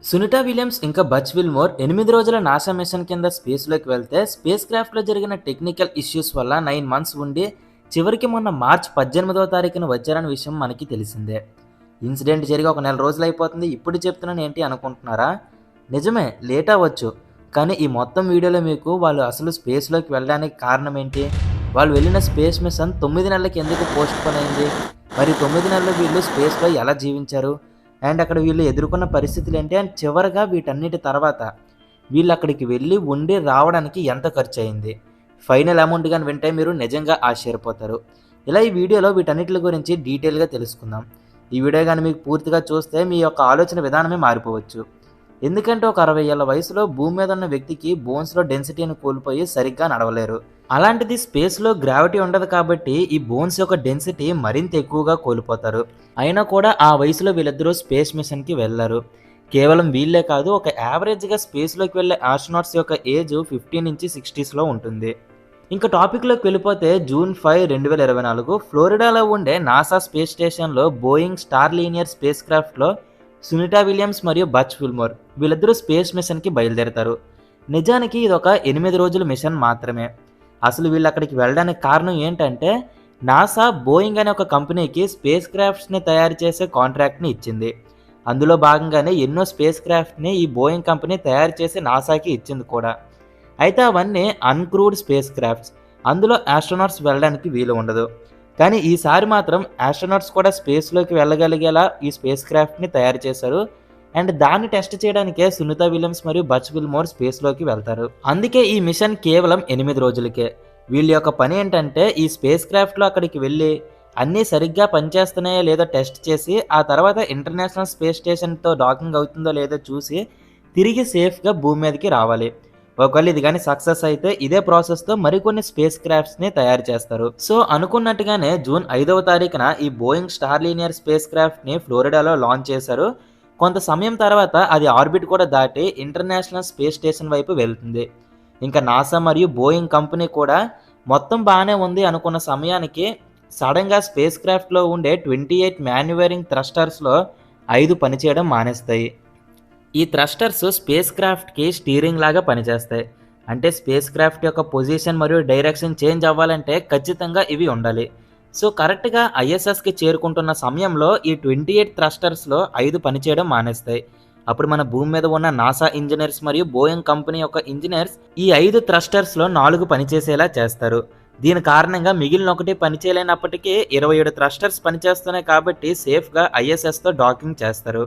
Sunitha Williams ఇంకా Butch Wilmore 8 రోజుల NASA machine కింద స్పేస్లోకి వెళ్తే స్పేస్ క్రాఫ్ట్లో జరిగిన టెక్నికల్ ఇష్యూస్ వల్ల 9 మంత్స్ ఉండి చివరికి మొన్న మార్చ్ 18వ తారీఖున వచ్చారన్న విషయం మనకి తెలిసిందే. ఇన్సిడెంట్ జరిగి ఒక నెల రోజులు అయిపోతుంది, ఇప్పుడు చెప్తున్నాను ఏంటి అనుకుంటున్నారా? నిజమే, లేట్ అవ్వచ్చు, కానీ ఈ మొత్తం వీడియోలో మీకు వాళ్ళు అసలు స్పేస్లోకి వెళ్ళడానికి కారణం ఏంటి, వాళ్ళు వెళ్ళిన స్పేస్ మిషన్ 9 నెలలకి ఎందుకు పోస్ట్ పోన్ అయింది, మరి 9 నెలలు వీళ్ళు స్పేస్లో ఎలా జీవించారు, అండ్ అక్కడ వీళ్ళు ఎదుర్కొన్న పరిస్థితులు ఏంటి, అండ్ చివరగా వీటన్నిటి తర్వాత వీళ్ళు అక్కడికి వెళ్ళి ఉండి రావడానికి ఎంత ఖర్చు అయింది, ఫైనల్ అమౌంట్ కానీ వింటే మీరు నిజంగా ఆశ్చర్యపోతారు. ఇలా ఈ వీడియోలో వీటన్నిటి గురించి డీటెయిల్గా తెలుసుకుందాం. ఈ వీడియో కానీ మీకు పూర్తిగా చూస్తే మీ యొక్క ఆలోచన విధానమే మారిపోవచ్చు. ఎందుకంటే ఒక 60 ఏళ్ల వయసులో భూమి మీద ఉన్న వ్యక్తికి బోన్స్లో డెన్సిటీని కోల్పోయి సరిగ్గా నడవలేరు. అలాంటిది స్పేస్లో గ్రావిటీ ఉండదు కాబట్టి ఈ బోన్స్ యొక్క డెన్సిటీ మరింత ఎక్కువగా కోల్పోతారు. అయినా కూడా ఆ వయసులో వీళ్ళిద్దరూ స్పేస్ మిషన్కి వెళ్ళారు. కేవలం వీళ్ళే కాదు, ఒక యావరేజ్గా స్పేస్లోకి వెళ్ళే ఆస్ట్రోనాట్స్ యొక్క ఏజ్ 15 నుంచి 60స్లో ఉంటుంది. ఇంకా టాపిక్లోకి వెళ్ళిపోతే జూన్ 5, 2024 ఫ్లోరిడాలో ఉండే నాసా స్పేస్ స్టేషన్లో బోయింగ్ స్టార్ లీనియర్ స్పేస్ క్రాఫ్ట్లో సునీతా విలియమ్స్ మరియు బచ్ విల్మోర్ వీళ్ళిద్దరూ స్పేస్ మిషన్కి బయలుదేరతారు. నిజానికి ఇది ఒక 8 రోజుల మిషన్ మాత్రమే. అసలు వీళ్ళు అక్కడికి వెళ్ళడానికి కారణం ఏంటంటే నాసా బోయింగ్ అనే ఒక కంపెనీకి స్పేస్ క్రాఫ్ట్స్ని తయారు చేసే కాంట్రాక్ట్ని ఇచ్చింది. అందులో భాగంగానే ఎన్నో స్పేస్ క్రాఫ్ట్ని ఈ బోయింగ్ కంపెనీ తయారు చేసి నాసాకి ఇచ్చింది కూడా. అయితే అవన్నీ అన్క్రూడ్ స్పేస్ క్రాఫ్ట్స్, అందులో ఆస్ట్రోనాట్స్ వెళ్ళడానికి వీలు ఉండదు. కానీ ఈసారి మాత్రం ఆస్ట్రోనాట్స్ కూడా స్పేస్లోకి వెళ్ళగలిగేలా ఈ స్పేస్ క్రాఫ్ట్ని తయారు చేశారు. అండ్ దాన్ని టెస్ట్ చేయడానికే సునీతా విలియమ్స్ మరియు బచ్ విల్మోర్ స్పేస్లోకి వెళ్తారు. అందుకే ఈ మిషన్ కేవలం 8 రోజులకే. వీళ్ళ యొక్క పని ఏంటంటే ఈ స్పేస్ క్రాఫ్ట్లో అక్కడికి వెళ్ళి అన్నీ సరిగ్గా పనిచేస్తున్నాయో లేదో టెస్ట్ చేసి ఆ తర్వాత ఇంటర్నేషనల్ స్పేస్ స్టేషన్తో డాకింగ్ అవుతుందో లేదో చూసి తిరిగి సేఫ్గా భూమి మీదకి రావాలి. ఒకవేళ ఇది కానీ సక్సెస్ అయితే ఇదే ప్రాసెస్తో మరికొన్ని స్పేస్ క్రాఫ్ట్స్ని తయారు చేస్తారు. సో అనుకున్నట్టుగానే జూన్ 5వ తారీఖున ఈ బోయింగ్ స్టార్ లీనియర్ స్పేస్ క్రాఫ్ట్ని ఫ్లోరిడాలో లాంచ్ చేశారు. కొంత సమయం తర్వాత అది ఆర్బిట్ కూడా దాటి ఇంటర్నేషనల్ స్పేస్ స్టేషన్ వైపు వెళ్తుంది. ఇంకా నాసా మరియు బోయింగ్ కంపెనీ కూడా మొత్తం బాగానే ఉంది అనుకున్న సమయానికి సడన్గా స్పేస్ క్రాఫ్ట్లో ఉండే 28 మాన్యువరింగ్ థ్రస్టర్స్లో 5 పనిచేయడం మానేస్తాయి. ఈ థ్రస్టర్స్ స్పేస్ క్రాఫ్ట్కి స్టీరింగ్ లాగా పనిచేస్తాయి. అంటే స్పేస్ క్రాఫ్ట్ యొక్క పొజిషన్ మరియు డైరెక్షన్ చేంజ్ అవ్వాలంటే ఖచ్చితంగా ఇవి ఉండాలి. సో కరెక్ట్గా ఐఎస్ఎస్కి చేరుకుంటున్న సమయంలో ఈ 28 థ్రస్టర్స్లో 5 పనిచేయడం మానేస్తాయి. అప్పుడు మన భూమి మీద ఉన్న నాసా ఇంజనీర్స్ మరియు బోయింగ్ కంపెనీ యొక్క ఇంజనీర్స్ ఈ 5 థ్రస్టర్స్లో 4 పనిచేసేలా చేస్తారు. దీని కారణంగా మిగిలిన ఒకటి పనిచేయలేనప్పటికీ 27 థ్రస్టర్స్ పనిచేస్తున్నాయి కాబట్టి సేఫ్గా ఐఎస్ఎస్తో డాకింగ్ చేస్తారు.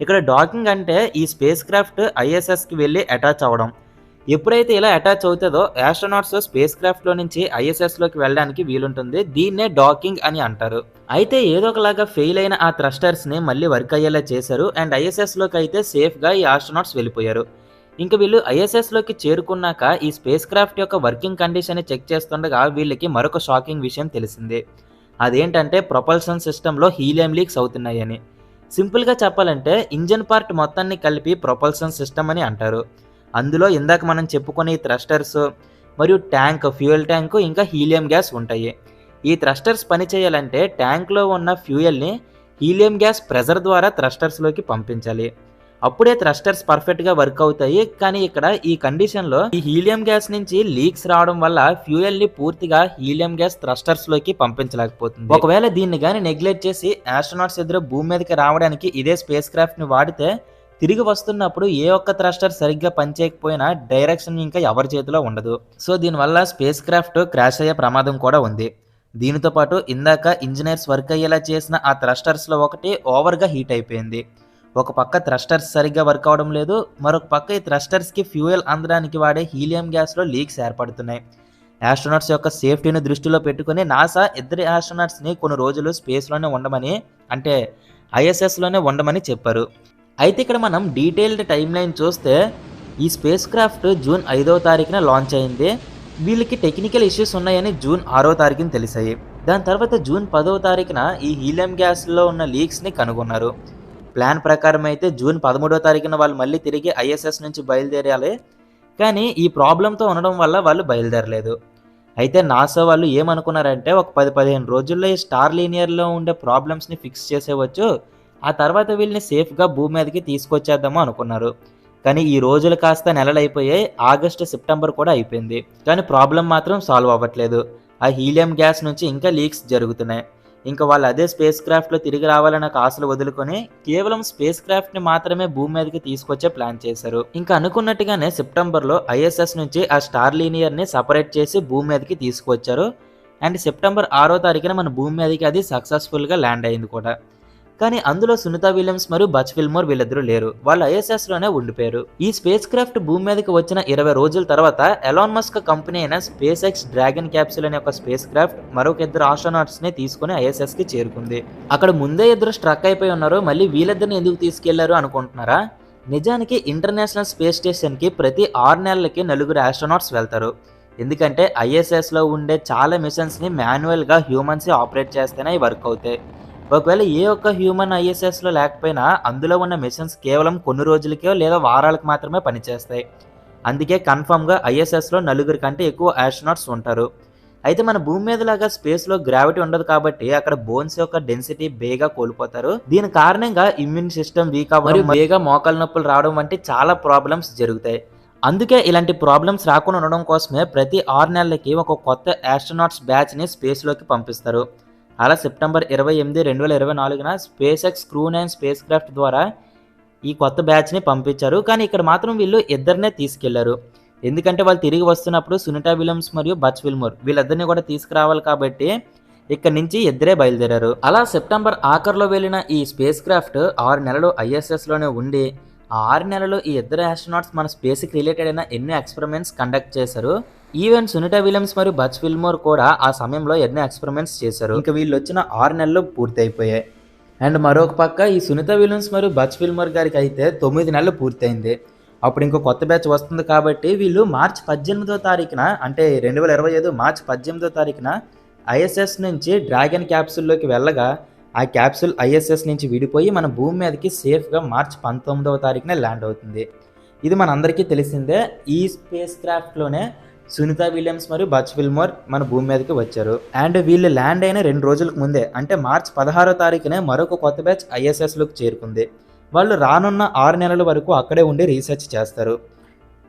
ఇక్కడ డాకింగ్ అంటే ఈ స్పేస్ క్రాఫ్ట్ ఐఎస్ఎస్కి వెళ్ళి అటాచ్ అవ్వడం. ఎప్పుడైతే ఇలా అటాచ్ అవుతుందో ఆస్ట్రోనాట్స్ స్పేస్ క్రాఫ్ట్లో నుంచి ఐఎస్ఎస్లోకి వెళ్ళడానికి వీలుంటుంది. దీన్నే డాకింగ్ అని అంటారు. అయితే ఏదో ఒకలాగా ఫెయిల్ అయిన ఆ థ్రస్టర్స్ని మళ్ళీ వర్క్ అయ్యేలా చేశారు. అండ్ ఐఎస్ఎస్లోకి అయితే సేఫ్గా ఈ ఆస్ట్రోనాట్స్ వెళ్ళిపోయారు. ఇంకా వీళ్ళు ఐఎస్ఎస్లోకి చేరుకున్నాక ఈ స్పేస్ క్రాఫ్ట్ యొక్క వర్కింగ్ కండిషన్ని చెక్ చేస్తుండగా వీళ్ళకి మరొక షాకింగ్ విషయం తెలిసింది. అదేంటంటే ప్రొపల్షన్ సిస్టంలో హీలియం లీక్స్ అవుతున్నాయని. సింపుల్గా చెప్పాలంటే ఇంజన్ పార్ట్ మొత్తాన్ని కలిపి ప్రొపల్షన్ సిస్టమ్ అని అంటారు. అందులో ఇందాక మనం చెప్పుకునే ఈ థ్రస్టర్స్ మరియు ట్యాంక్, ఫ్యూయల్ ట్యాంకు, ఇంకా హీలియం గ్యాస్ ఉంటాయి. ఈ థ్రస్టర్స్ పనిచేయాలంటే ట్యాంక్లో ఉన్న ఫ్యూయల్ని హీలియం గ్యాస్ ప్రెజర్ ద్వారా థ్రస్టర్స్లోకి పంపించాలి. అప్పుడే థ్రస్టర్స్ పర్ఫెక్ట్గా వర్క్ అవుతాయి. కానీ ఇక్కడ ఈ కండిషన్లో ఈ హీలియం గ్యాస్ నుంచి లీక్స్ రావడం వల్ల ఫ్యూయల్ని పూర్తిగా హీలియం గ్యాస్ థ్రస్టర్స్లోకి పంపించలేకపోతుంది. ఒకవేళ దీన్ని కానీ నెగ్లెక్ట్ చేసి ఆస్ట్రోనాట్స్ ఎదురు భూమి మీదకి రావడానికి ఇదే స్పేస్ క్రాఫ్ట్ని వాడితే తిరిగి వస్తున్నప్పుడు ఏ ఒక్క థ్రస్టర్ సరిగ్గా పనిచేయకపోయినా డైరెక్షన్ ఇంకా ఎవరి చేతిలో ఉండదు. సో దీనివల్ల స్పేస్ క్రాఫ్ట్ క్రాష్ అయ్యే ప్రమాదం కూడా ఉంది. దీనితో పాటు ఇందాక ఇంజనీర్స్ వర్క్ అయ్యేలా చేసిన ఆ థ్రస్టర్స్లో ఒకటి ఓవర్గా హీట్ అయిపోయింది. ఒక పక్క థ్రస్టర్స్ సరిగ్గా వర్క్ అవడం లేదు, మరొక పక్క ఈ థ్రస్టర్స్కి ఫ్యూయల్ అందడానికి వాడే హీలియం గ్యాస్లో లీక్స్ ఏర్పడుతున్నాయి. ఆస్ట్రోనాట్స్ యొక్క సేఫ్టీని దృష్టిలో పెట్టుకుని నాసా ఇద్దరి ఆస్ట్రోనాట్స్ని కొన్ని రోజులు స్పేస్లోనే ఉండమని, అంటే ఐఎస్ఎస్లోనే ఉండమని చెప్పారు. అయితే ఇక్కడ మనం డీటెయిల్డ్ టైమ్ లైన్ చూస్తే ఈ స్పేస్ క్రాఫ్ట్ జూన్ 5వ తారీఖున లాంచ్ అయింది. వీళ్ళకి టెక్నికల్ ఇష్యూస్ ఉన్నాయని జూన్ 6వ తారీఖున తెలిసాయి. దాని తర్వాత జూన్ 10వ తారీఖున ఈ హీలియం గ్యాస్లో ఉన్న లీక్స్ని కనుగొన్నారు. ప్లాన్ ప్రకారం అయితే జూన్ 13వ తారీఖున వాళ్ళు మళ్ళీ తిరిగి ఐఎస్ఎస్ నుంచి బయలుదేరాలి. కానీ ఈ ప్రాబ్లంతో ఉండడం వల్ల వాళ్ళు బయలుదేరలేదు. అయితే నాసా వాళ్ళు ఏమనుకున్నారంటే ఒక 10-15 రోజుల్లో ఈ స్టార్ లీనియర్లో ఉండే ప్రాబ్లమ్స్ని ఫిక్స్ చేసేవచ్చు, ఆ తర్వాత వీళ్ళని సేఫ్గా భూమి మీదకి తీసుకొచ్చేద్దాము అనుకున్నారు. కానీ ఈ రోజులు కాస్త నెలలైపోయాయి. ఆగస్టు, సెప్టెంబర్ కూడా అయిపోయింది. కానీ ప్రాబ్లం మాత్రం సాల్వ్ అవ్వట్లేదు. ఆ హీలియం గ్యాస్ నుంచి ఇంకా లీక్స్ జరుగుతున్నాయి. ఇంకా వాళ్ళు అదే స్పేస్ క్రాఫ్ట్లో తిరిగి రావాలన్న ఆశలు వదులుకొని కేవలం స్పేస్ క్రాఫ్ట్ని మాత్రమే భూమి మీదకి తీసుకొచ్చే ప్లాన్ చేశారు. ఇంకా అనుకున్నట్టుగానే సెప్టెంబర్లో ఐఎస్ఎస్ నుంచి ఆ స్టార్ లీనియర్ని సపరేట్ చేసి భూమి మీదకి తీసుకొచ్చారు. అండ్ సెప్టెంబర్ 6వ తారీఖున మన భూమి మీదకి అది సక్సెస్ఫుల్గా ల్యాండ్ అయింది కూడా. కానీ అందులో సునీత విలియమ్స్ మరియు బచ్ విల్మోర్ వీళ్ళిద్దరూ లేరు. వాళ్ళు ఐఎస్ఎస్లోనే ఉండిపోయారు. ఈ స్పేస్ క్రాఫ్ట్ భూమి మీదకి వచ్చిన 20 రోజుల తర్వాత ఎలాన్ మస్క్ కంపెనీ అయిన స్పేస్ ఎక్స్ డ్రాగన్ క్యాప్సూల్ అనే ఒక స్పేస్ క్రాఫ్ట్ మరొక ఇద్దరు ఆస్ట్రోనాట్స్ని తీసుకుని ఐఎస్ఎస్కి చేరుకుంది. అక్కడ ముందే ఇద్దరు స్ట్రక్ అయిపోయి ఉన్నారు. మళ్ళీ వీళ్ళిద్దరిని ఎందుకు తీసుకెళ్లారు అనుకుంటున్నారా? నిజానికి ఇంటర్నేషనల్ స్పేస్ స్టేషన్కి ప్రతి 6 నెలలకి 4 ఆస్ట్రోనాట్స్ వెళ్తారు. ఎందుకంటే ఐఎస్ఎస్లో ఉండే చాలా మిషన్స్ని మాన్యువల్గా హ్యూమన్సే ఆపరేట్ చేస్తేనే వర్క్ అవుతాయి. ఒకవేళ ఏ ఒక్క హ్యూమన్ ఐఎస్ఎస్లో లేకపోయినా అందులో ఉన్న మిషన్స్ కేవలం కొన్ని రోజులకో లేదా వారాలకు మాత్రమే పనిచేస్తాయి. అందుకే కన్ఫర్మ్గా ఐఎస్ఎస్లో 4 కంటే ఎక్కువ ఆస్ట్రోనాట్స్ ఉంటారు. అయితే మన భూమి మీద లాగా స్పేస్లో గ్రావిటీ ఉండదు కాబట్టి అక్కడ బోన్స్ యొక్క డెన్సిటీ బేగా కోల్పోతారు. దీని కారణంగా ఇమ్యూన్ సిస్టమ్ వీక్ అవ్వడం, బేగా మోకాలు నొప్పులు రావడం వంటి చాలా ప్రాబ్లమ్స్ జరుగుతాయి. అందుకే ఇలాంటి ప్రాబ్లమ్స్ రాకుండా ఉండడం కోసమే ప్రతి 6 నెలలకి ఒక కొత్త ఆస్ట్రోనాట్స్ బ్యాచ్ని స్పేస్లోకి పంపిస్తారు. అలా సెప్టెంబర్ 28, 2024న SpaceX crew nine spacecraft ద్వారా ఈ కొత్త బ్యాచ్ని పంపించారు. కానీ ఇక్కడ మాత్రం వీళ్ళు ఇద్దరినే తీసుకెళ్లారు. ఎందుకంటే వాళ్ళు తిరిగి వస్తున్నప్పుడు సునీత విలియమ్స్ మరియు బచ్ విల్మోర్ వీళ్ళిద్దరిని కూడా తీసుకురావాలి కాబట్టి ఇక్కడ నుంచి ఇద్దరే బయలుదేరారు. అలా సెప్టెంబర్ ఆఖరిలో వెళ్ళిన ఈ స్పేస్ క్రాఫ్ట్ 6 నెలలు ఐఎస్ఎస్లోనే ఉండి ఆ 6 నెలలు ఈ ఇద్దరు ఆస్ట్రోనాట్స్ మన స్పేస్కి రిలేటెడ్ అయిన ఎన్నో ఎక్స్పెరిమెంట్స్ కండక్ట్ చేశారు. ఈవెన్ సునీత విలియమ్స్ మరియు బచ్ విల్మోర్ కూడా ఆ సమయంలో ఎన్నో ఎక్స్పెరిమెంట్స్ చేశారు. ఇంకా వీళ్ళు వచ్చిన 6 నెలలు పూర్తయిపోయాయి. అండ్ మరొక పక్క ఈ సునీత విలియమ్స్ మరియు బచ్ విల్మోర్ గారికి అయితే 9 నెలలు పూర్తయింది. అప్పుడు ఇంకో కొత్త బ్యాచ్ వస్తుంది కాబట్టి వీళ్ళు మార్చి 18వ తారీఖున అంటే 2025 మార్చి 18వ తారీఖున ఐఎస్ఎస్ నుంచి డ్రాగన్ క్యాప్సూల్లోకి వెళ్ళగా ఆ క్యాప్సూల్ ఐఎస్ఎస్ నుంచి విడిపోయి మన భూమి మీదకి సేఫ్గా మార్చి 19వ తారీఖున ల్యాండ్ అవుతుంది. ఇది మనందరికీ తెలిసిందే. ఈ స్పేస్ క్రాఫ్ట్లోనే సునీత విలియమ్స్ మరియు బచ్ విల్మోర్ మన భూమి మీదకి వచ్చారు. అండ్ వీళ్ళు ల్యాండ్ అయిన 2 రోజులకు ముందే అంటే మార్చి 16వ తారీఖునే మరొక కొత్త బ్యాచ్ ఐఎస్ఎస్లోకి చేరుకుంది. వాళ్ళు రానున్న 6 నెలల వరకు అక్కడే ఉండి రీసెర్చ్ చేస్తారు.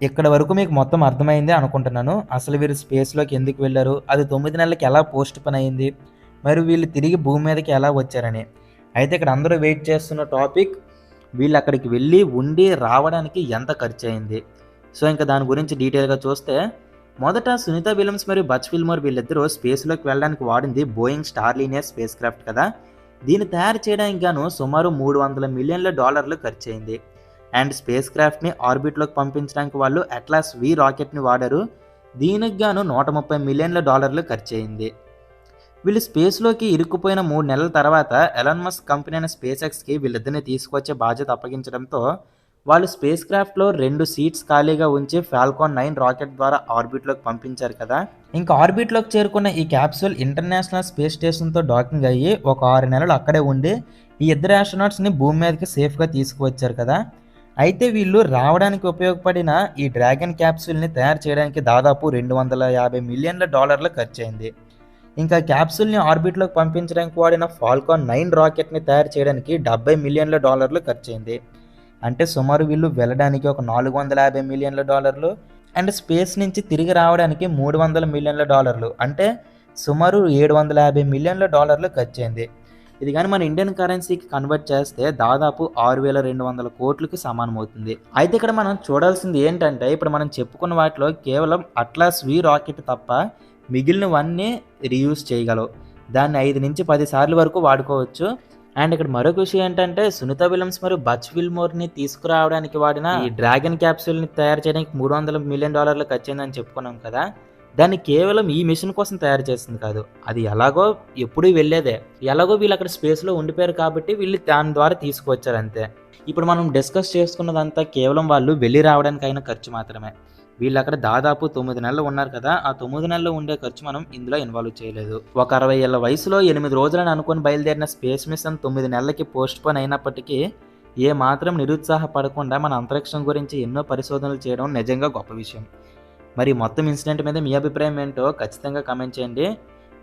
ఇక్కడ వరకు మీకు మొత్తం అర్థమైంది అనుకుంటున్నాను. అసలు వీరు స్పేస్లోకి ఎందుకు వెళ్ళారు, అది 9 నెలలకి ఎలా పోస్ట్ పని అయింది, మరి వీళ్ళు తిరిగి భూమి మీదకి ఎలా వచ్చారని. అయితే ఇక్కడ అందరూ వెయిట్ చేస్తున్న టాపిక్ వీళ్ళు అక్కడికి వెళ్ళి ఉండి రావడానికి ఎంత ఖర్చు అయింది. సో ఇంకా దాని గురించి డీటెయిల్గా చూస్తే మొదట సునీత విలియమ్స్ మరియు బచ్ విల్మోర్ వీళ్ళిద్దరూ స్పేస్లోకి వెళ్ళడానికి వాడింది Boeing Starliner space craft కదా. దీన్ని తయారు చేయడానికి గాను సుమారు $300 మిలియన్ల ఖర్చు అయింది. అండ్ స్పేస్ క్రాఫ్ట్ని ఆర్బిట్లోకి పంపించడానికి వాళ్ళు అట్లాస్ వి రాకెట్ని వాడారు. దీనికి గాను $130 మిలియన్ల ఖర్చు అయింది. వీళ్ళు స్పేస్లోకి ఇరుక్కుపోయిన 3 నెలల తర్వాత ఎలాన్ మస్క్ కంపెనీ అయిన స్పేస్ ఎక్స్కి వీళ్ళిద్దరిని తీసుకొచ్చే బాధ్యత అప్పగించడంతో వాళ్ళు స్పేస్ క్రాఫ్ట్లో 2 సీట్స్ ఖాళీగా ఉంచి ఫాల్కాన్ 9 రాకెట్ ద్వారా ఆర్బిట్లోకి పంపించారు కదా. ఇంకా ఆర్బిట్లోకి చేరుకున్న ఈ క్యాప్సూల్ ఇంటర్నేషనల్ స్పేస్ స్టేషన్తో డాకింగ్ అయ్యి ఒక 6 నెలలు అక్కడే ఉండి ఈ ఇద్దరు ఆస్ట్రోనాట్స్ని భూమి మీదకి సేఫ్గా తీసుకువచ్చారు కదా. అయితే వీళ్ళు రావడానికి ఉపయోగపడిన ఈ డ్రాగన్ క్యాప్సూల్ని తయారు చేయడానికి దాదాపు $250 మిలియన్ల ఖర్చు అయింది. ఇంకా క్యాప్సూల్ని ఆర్బిట్లోకి పంపించడానికి వాడిన ఫాల్కాన్ 9 రాకెట్ని తయారు చేయడానికి $70 మిలియన్ల ఖర్చు అయింది. అంటే సుమారు వీళ్ళు వెళ్ళడానికి ఒక $450 మిలియన్ల అండ్ స్పేస్ నుంచి తిరిగి రావడానికి $300 మిలియన్ల అంటే సుమారు $750 మిలియన్ల ఖర్చు అయింది. ఇది కానీ మన ఇండియన్ కరెన్సీకి కన్వర్ట్ చేస్తే దాదాపు 6,200 కోట్లకి సమానం అవుతుంది. అయితే ఇక్కడ మనం చూడాల్సింది ఏంటంటే ఇప్పుడు మనం చెప్పుకున్న వాటిలో కేవలం అట్లాస్ వి రాకెట్ తప్ప మిగిలినవన్నీ రీయూజ్ చేయగలవు. దాన్ని 5 నుంచి 10 సార్లు వరకు వాడుకోవచ్చు. అండ్ ఇక్కడ మరొక విషయం ఏంటంటే సునీత విలియమ్స్ మరియు బచ్ విల్మోర్ని తీసుకురావడానికి వాడిన ఈ డ్రాగన్ క్యాప్సూల్ని తయారు చేయడానికి $300 మిలియన్ ఖర్చు అయిందని చెప్పుకున్నాం కదా. దాన్ని కేవలం ఈ మిషన్ కోసం తయారు చేసింది కాదు, అది ఎలాగో ఎప్పుడు వెళ్ళేదే. ఎలాగో వీళ్ళు అక్కడ స్పేస్లో ఉండిపోయారు కాబట్టి వీళ్ళు దాని ద్వారా తీసుకువచ్చారు అంతే. ఇప్పుడు మనం డిస్కస్ చేసుకున్నదంతా కేవలం వాళ్ళు వెళ్ళి రావడానికి అయిన ఖర్చు మాత్రమే. వీళ్ళు అక్కడ దాదాపు 9 నెలలు ఉన్నారు కదా. ఆ 9 నెలలు ఉండే ఖర్చు మనం ఇందులో ఇన్వాల్వ్ చేయలేదు. ఒక 60 ఏళ్ల వయసులో 8 రోజులని అనుకుని బయలుదేరిన స్పేస్ మిషన్ 9 నెలలకి పోస్ట్ పోన్ అయినప్పటికీ ఏ మాత్రం నిరుత్సాహపడకుండా మన అంతరిక్షం గురించి ఎన్నో పరిశోధనలు చేయడం నిజంగా గొప్ప విషయం. మరి మొత్తం ఇన్సిడెంట్ మీద మీ అభిప్రాయం ఏంటో ఖచ్చితంగా కామెంట్ చేయండి.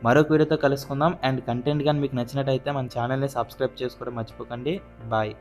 మరొక వీడియోతో కలుసుకుందాం. అండ్ కంటెంట్ కానీ మీకు నచ్చినట్టయితే మన ఛానల్ని సబ్స్క్రైబ్ చేసుకోవడం మర్చిపోకండి. బాయ్.